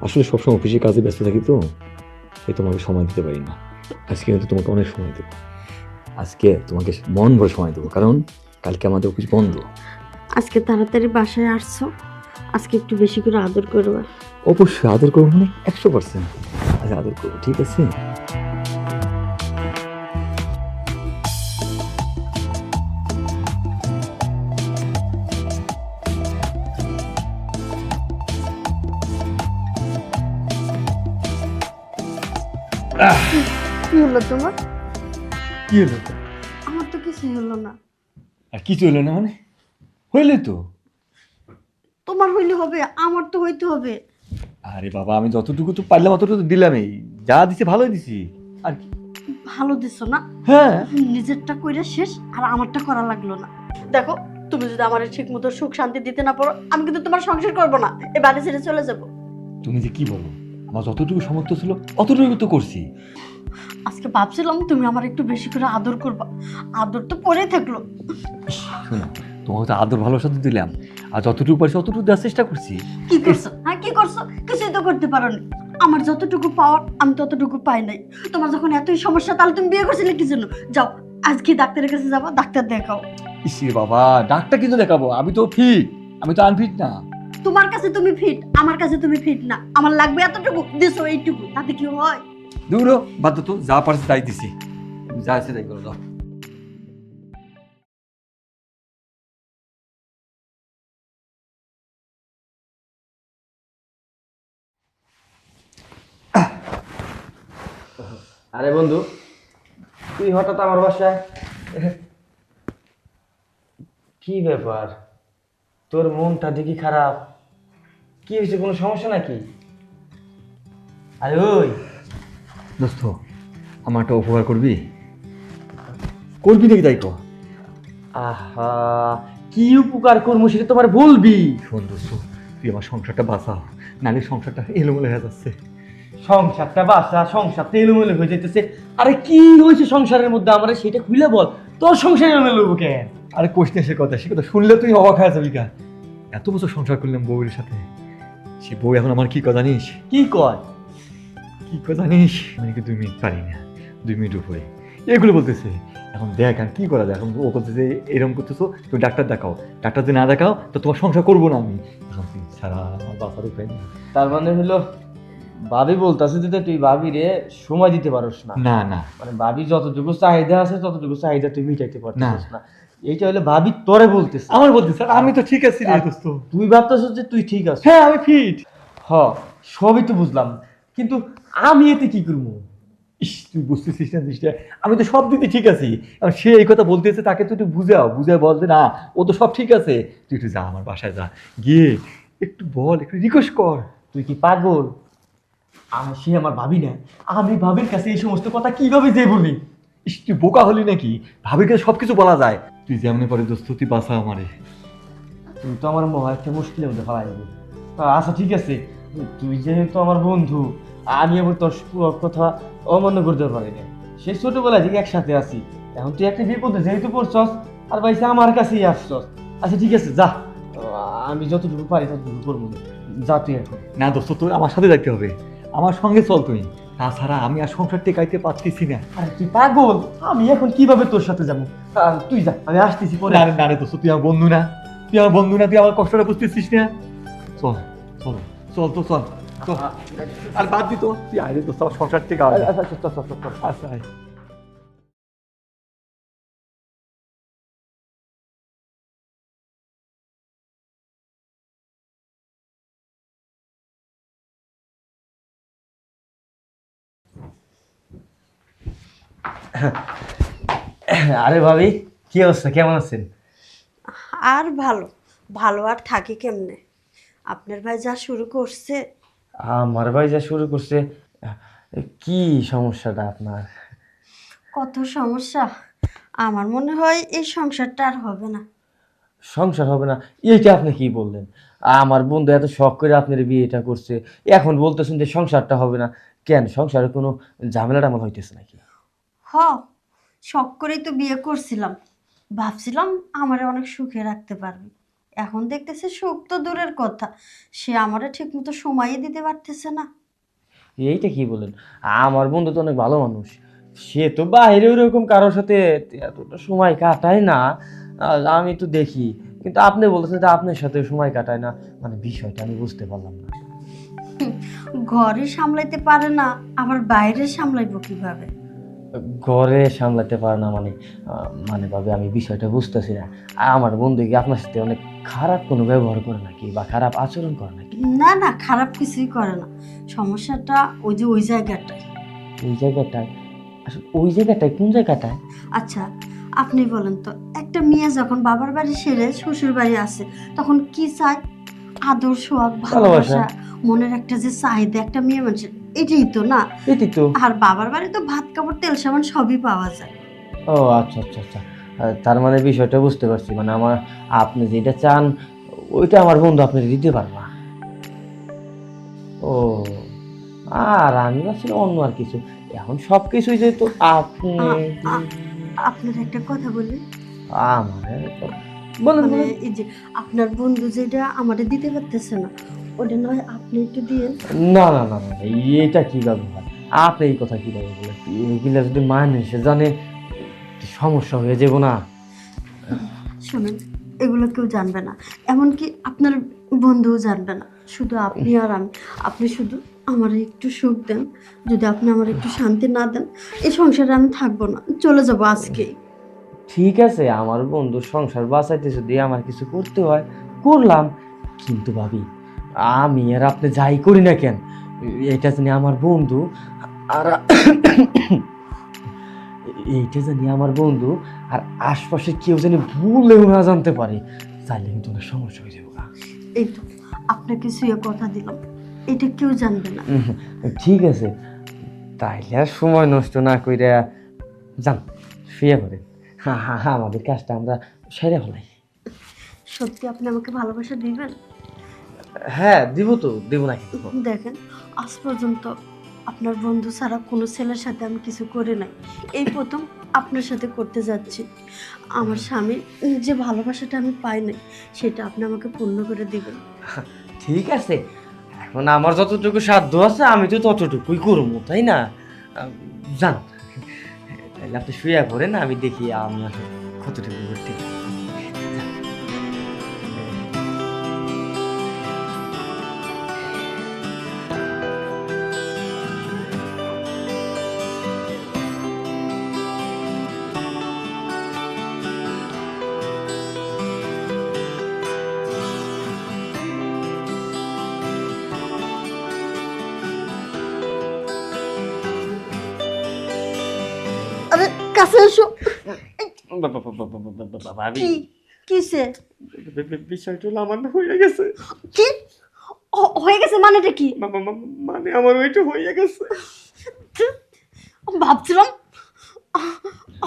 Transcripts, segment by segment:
আসলে সবসময় অফিসের কাজে ব্যস্ত থাকি তো, তাই তোমাকে সময় দিতে পারি না। আজকে কিন্তু তোমাকে অনেক সময় দেবো। আজকে তোমাকে মন ভরে সময় দেবো, কারণ কালকে আমাদের অফিস বন্ধ। আজকে তাড়াতাড়ি বাসায় আসছো, আজকে একটু বেশি করে আদর করবা। অবশ্যই আদর করবো, মানে 100%। আচ্ছা, আদর করবো, ঠিক আছে? কি হলো তোমার? কি হলো তো? আমার তো কিছুই হলো না। আর কিছু হলো না মানে? হইলে তো। তোমার হইলে হবে, আমার তো হইতে হবে। আরে বাবা, আমি যতটুকু তো পারলাম অতটুকু তো দিলামই। যা দিছি ভালোই দিছি। আর কি? ভালো দিছো না? হ্যাঁ। নিজেরটা কইরা শেষ, আর আমারটা করা লাগলো না। দেখো, তুমি যদি আমার ঠিক মতো সুখ শান্তি দিতে না পারো, আমি কিন্তু তোমার সংসার করব না, এই বাড়ি ছেড়ে চলে যাব। তুমি যে কি বলো, আমার যতটুকু সামর্থ্য ছিল অতটুকু তো করছি। আজকে ভাবছিলাম তুমি আমার একটু বেশি করে আদর করবা, আদর তো পরেই থাকলো। শোনো, তোমাকে তো আদর ভালোবাসা তো দিলাম, আর যতটুকু পারছি অতটুকু দেওয়ার চেষ্টা করছি। কি করছো? হ্যাঁ, কি করছো? কিছুই তো করতে পারোনি। আমার যতটুকু পাওয়ার আমি ততটুকু পাই নাই। তোমার যখন এতই সমস্যা, তাহলে তুমি বিয়ে করছিলে কি জন্য? যাও, আজকে ডাক্তারের কাছে যাবো, ডাক্তার দেখাও। ইসে বাবা, ডাক্তার কিন্তু দেখাবো? আমি তো ফিট, আমি তো আনফিট না। তোমার কাছে তুমি ফিট, আমার কাছে তুমি ফিট না। আমার লাগবে এতটুকু, দিছো এইটুকু, তাতে কি হয়? দূর বাধ্য তো, যা পারছি তাই দিছি। তুমি যা আছে তাই করো, দাও। আরে বন্ধু, তুই হঠাৎ আমার বাসায়? কি ব্যাপার? তোর মনটা দেখি খারাপ। কি হয়েছে, কোনো সমস্যা নাকি? আরে ওই, দোস্ত, আমার একটা উপকার করবি? করবি নাকি তাই কর। আহা, কি উপকার করবো সেটা তোমার বলবি? শোন দোস্ত, তুই আমার সংসারটা বাঁচা, নাহলে সংসারটা এলোমেলো হয়ে যাচ্ছে। সংসারটা বাসা, সংসারটা এলোমেলো হয়ে যেতেছে। আরে কি হয়েছে সংসারের মধ্যে, আমার সেটা খুলে বল। তোর সংসার এলোমেলো হবো কেন? আরে কোশ্চেন সে কথা, সে কথা শুনলে তুই অবাক হয়ে যাবি। কা এত বছর সংসার করলাম বউয়ের সাথে, সে বউ এখন আমার কি কথা জানিস? কি কয়? কি কথা জানিস? আমি কি 2 মিনিট পারি না, 2 মিনিট উপরে এগুলো বলতেছে। এখন দেখ আমি কি করা যায়। এখন ও বলতেছে এরকম করতেছো, তুমি ডাক্তার দেখাও। ডাক্তার যদি না দেখাও তো তোমার সংসার করবো না আমি। এখন তুই ছাড়া আমার বাঁচার উপায় নেই। তার মানে হলো, ভাবি বলতেছে যে তুই ভাবি রে সময় দিতে পারস না। না না মানে ভাবি যতটুকু চাহিদা আছে ততটুকু চাহিদা তুই মিটাইতে পারছিস না। না। এইটা হলে ভাবি তোরে বলতেছে। আমার বলতেছে আমি তো ঠিক আছি রে দোস্ত। তুই ভাবতেছিস যে তুই ঠিক আছিস। হ্যাঁ আমি ফিট। হ, সবই তো বুঝলাম, কিন্তু আমি এতে কি করবো? ইস, তুই বুঝতেছিস না জিনিসটা, আমি তো সব দিতে ঠিক আছি। আর সে এই কথা বলতেছে, তাকে তো একটু বুঝাও, বুঝায় বল যে না, ও তো সব ঠিক আছে। তুই একটু যা আমার বাসায়, যা গিয়ে একটু বল, একটু রিকোয়েস্ট কর। তুই কি পাগল? সে আমার ভাবি না, আমি ভাবির কাছে এই সমস্ত কথা কিভাবে যে বলি? ইস, তুই বোকা হলি নাকি? ভাবির কাছে সবকিছু বলা যায়। তুই যেমনি পারে দোস্ত, তুই বাঁচা আমারে। তুই তো আমার মহা একটা মুশকিলের মধ্যে ফেলাই দিবি। আচ্ছা ঠিক আছে, তুই যেহেতু আমার বন্ধু, আমি আবার তোর কথা অমান্য করতে পারি না। সেই ছোটবেলা থেকে একসাথে আছি, এখন তুই একটা বিপদে যেহেতু পড়ছস, আর ভাইসে আমার কাছেই আসছস। আচ্ছা ঠিক আছে, যা, আমি যতটুকু পারি ততটুকু করবো। যা তুই এখন। না দোস্ত, তুই আমার সাথে যাইতে হবে, আমার সঙ্গে চল তুই। তাছাড়া আমি আর সংসার টেকাইতে পারতেছি না। আরে তুই পাগল, আমি এখন কিভাবে তোর সাথে যাবো? তুই যা, আমি আসতেছি পরে। না রে, না রে দোস্ত, তুই আমার বন্ধু না, তুই আমার বন্ধু না, তুই আমার কষ্টটা বুঝতেছিস না। চল চল চল তো চল চল। আর বাদ দিত, তুই আয় রে দোস্ত, আমার সংসার থেকে আয়। আচ্ছা আচ্ছা, চল চল চল চল। আচ্ছা আয়। আরে ভাবি, কি অবস্থা, কেমন আছেন? আর ভালো, ভালো আর থাকি কেমনে? আপনার ভাই যা শুরু করছে। আমার ভাই যা শুরু করছে, কি সমস্যাটা আপনার? কত সমস্যা। আমার মনে হয় এই সংসারটা আর হবে না। সংসার হবে না? এইটা আপনি কি বললেন? আমার বন্ধু এত শখ করে আপনার বিয়েটা করছে, এখন বলতেছেন যে সংসারটা হবে না। কেন, সংসারে কোনো ঝামেলা টামেলা হইতেছে নাকি? হ, শখ করেই তো বিয়ে করছিলাম। ভাবছিলাম আমারে অনেক সুখে রাখতে পারবি। এখন দেখতেছি সুখ তো দূরের কথা, সে আমারে ঠিক মতো সময়ই দিতে পারতেছে না। এইটা কি বলেন? আমার বন্ধু তো অনেক ভালো মানুষ, সে তো বাইরে ওরকম কারোর সাথে এতটা সময় কাটায় না। আমি তো দেখি, কিন্তু আপনি বলতেছেন যে আপনার সাথে সময় কাটায় না, মানে বিষয়টা আমি বুঝতে পারলাম না। ঘরে সামলাইতে পারে না, আবার বাইরে সামলাইবো কিভাবে? ঘরে সামলাতে পারে না মানে মানে ভাবে আমি বিষয়টা বুঝতেছি না। আমার বন্ধু কি আপনার সাথে অনেক খারাপ কোনো ব্যবহার করে নাকি, বা খারাপ আচরণ করে নাকি? না না, খারাপ কিছুই করে না। সমস্যাটা ওই যে ওই জায়গাটায়। ওই জায়গাটায়? আসলে ওই জায়গাটায় কোন জায়গাটায়? আচ্ছা, আপনি বলেন তো, একটা মেয়ে যখন বাবার বাড়ি সেরে শ্বশুর বাড়ি আসে, তখন কি চায়? আদর, সোহাগ, ভালোবাসা, মনের একটা যে চাহিদা একটা মেয়ে মানুষের, এটাই তো না? এটি তো। আর বাবার বাড়ি তো ভাত কাপড় তেল সাবান সবই পাওয়া যায়। ও আচ্ছা আচ্ছা আচ্ছা। তার মানে বিষয়টা বুঝতে পারছি, মানে আমার, আপনি যেটা চান ওইটা আমার বন্ধু আপনাকে দিতে পারবে না। ও, আর আমি ভাবছি অন্য আর কিছু। এখন সব কিছুই যেহেতু আপনি আ- আপনার একটা কথা বলি, আমার, বলেন মানে বলেন। এই যে আপনার বন্ধু যেটা আমারে দিতে পারতেছে না, ওটা নয় আপনি একটু দিয়েন। না না না না, এটা কি ব্যবহার? আপনি এই কথা কিভাবে বলেন? এগুলা যদি মানুষ জানে সমস্যা হয়ে যাবো না? শোনেন, এগুলো কেউ জানবে না, এমনকি আপনার বন্ধুও জানবে না, শুধু আপনি আর আমি। আপনি শুধু আমার একটু সুখ দেন। যদি আপনি আমার একটু শান্তি না দেন, এই সংসারে আমি থাকবো না, চলে যাবো আজকেই। ঠিক আছে, আমার বন্ধুর সংসার বাঁচাইতে যদি আমার কিছু করতে হয় করলাম, কিন্তু ভাবি আমি আর আপনি যাই করি না কেন, এটা জানি আমার বন্ধু, আর এইটা জানি আমার বন্ধু আর আশপাশে কেউ জানি ভুলেও না জানতে পারে, তাইলে কিন্তু অনেক সমস্যা হয়ে যাবে। এই তো আপনাকে শুয়ে কথা দিলাম, এটা কেউ জানবে না। ঠিক আছে, তাইলে আর সময় নষ্ট না কইরা যান, শুয়ে পড়েন। হ্যাঁ হ্যাঁ হ্যাঁ, আমাদের কাজটা আমরা সেরে ফেলাই। সত্যি আপনি আমাকে ভালোবাসা দিবেন? হ্যাঁ দিব তো, দিব না কিন্তু। দেখেন, আজ পর্যন্ত আপনার বন্ধু ছাড়া কোনো ছেলের সাথে আমি কিছু করে নাই, এই প্রথম আপনার সাথে করতে যাচ্ছি। আমার স্বামীর যে ভালোবাসাটা আমি পাই নাই, সেটা আপনি আমাকে পূর্ণ করে দিবেন। ঠিক আছে, এখন আমার যতটুকু সাধ্য আছে আমি তো ততটুকুই করবো, তাই না? যান, তাহলে আপনি শুয়ে পড়েন, আমি দেখি আমি আসলে কতটুকু করতে পারি। আরে কাছে এসো। ভাবি, কি কিসে? বিষয়টা হলো আমার না হয়ে গেছে। কি হয়ে গেছে? মানেটা কি? মানে আমার ওইটা হয়ে গেছে। ভাবছিলাম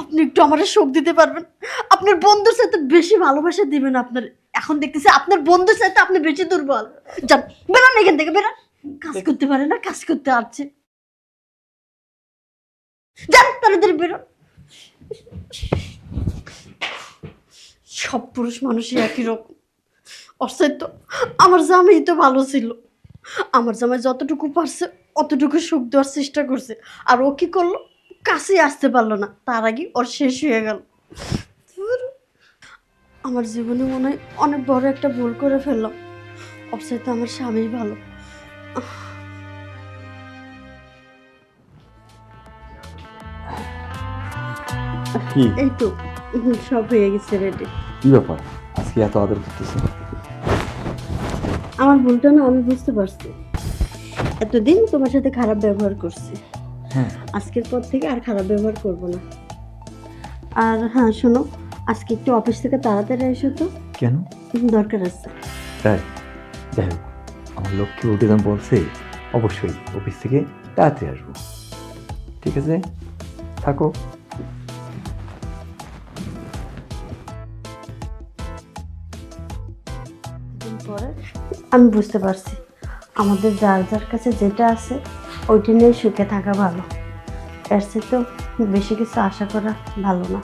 আপনি একটু আমার সুখ দিতে পারবেন, আপনার বন্ধুর সাথে বেশি ভালোবাসা দিবেন। আপনার এখন দেখতেছি আপনার বন্ধুর সাথে আপনি বেশি দুর্বল। যান, বেরোন এখান থেকে, বেরোন। কাজ করতে পারে না, কাজ করতে আসছে। যান, তাড়াতাড়ি বেরোন। সব পুরুষ মানুষই একই রকম। অসত্য, আমার জামাই তো ভালো ছিল, আমার জামাই যতটুকু পারছে অতটুকু সুখ দেওয়ার চেষ্টা করছে, আর ও কি করলো? কাছে আসতে পারলো না, তার আগে ওর শেষ হয়ে গেল। ধুর, আমার জীবনে মনে হয় অনেক বড় একটা ভুল করে ফেললাম। ওর সাথে আমার স্বামী ভালো। কি এই তো সব হয়ে গেছে, রেডি। কি ব্যাপার আজকে এত আদর করতেছে? আমার ভুলটা না আমি বুঝতে পারছি, এতদিন তোমার সাথে খারাপ ব্যবহার করছি, হ্যাঁ, আজকের পর থেকে আর খারাপ ব্যবহার করব না। আর হ্যাঁ শোনো, আজকে একটু অফিস থেকে তাড়াতাড়ি এসো তো, কেন? দরকার আছে। তাই? যাই হোক, আমার লক্ষ্যে উঠে দাম বলছে, অবশ্যই অফিস থেকে তাড়াতাড়ি আসবো। ঠিক আছে, থাকো। দিন পরে আমি বুঝতে পারছি আমাদের যার যার কাছে যেটা আছে ওইটা নিয়ে সুখে থাকা ভালো, এর চেয়ে তো বেশি কিছু আশা করা ভালো না।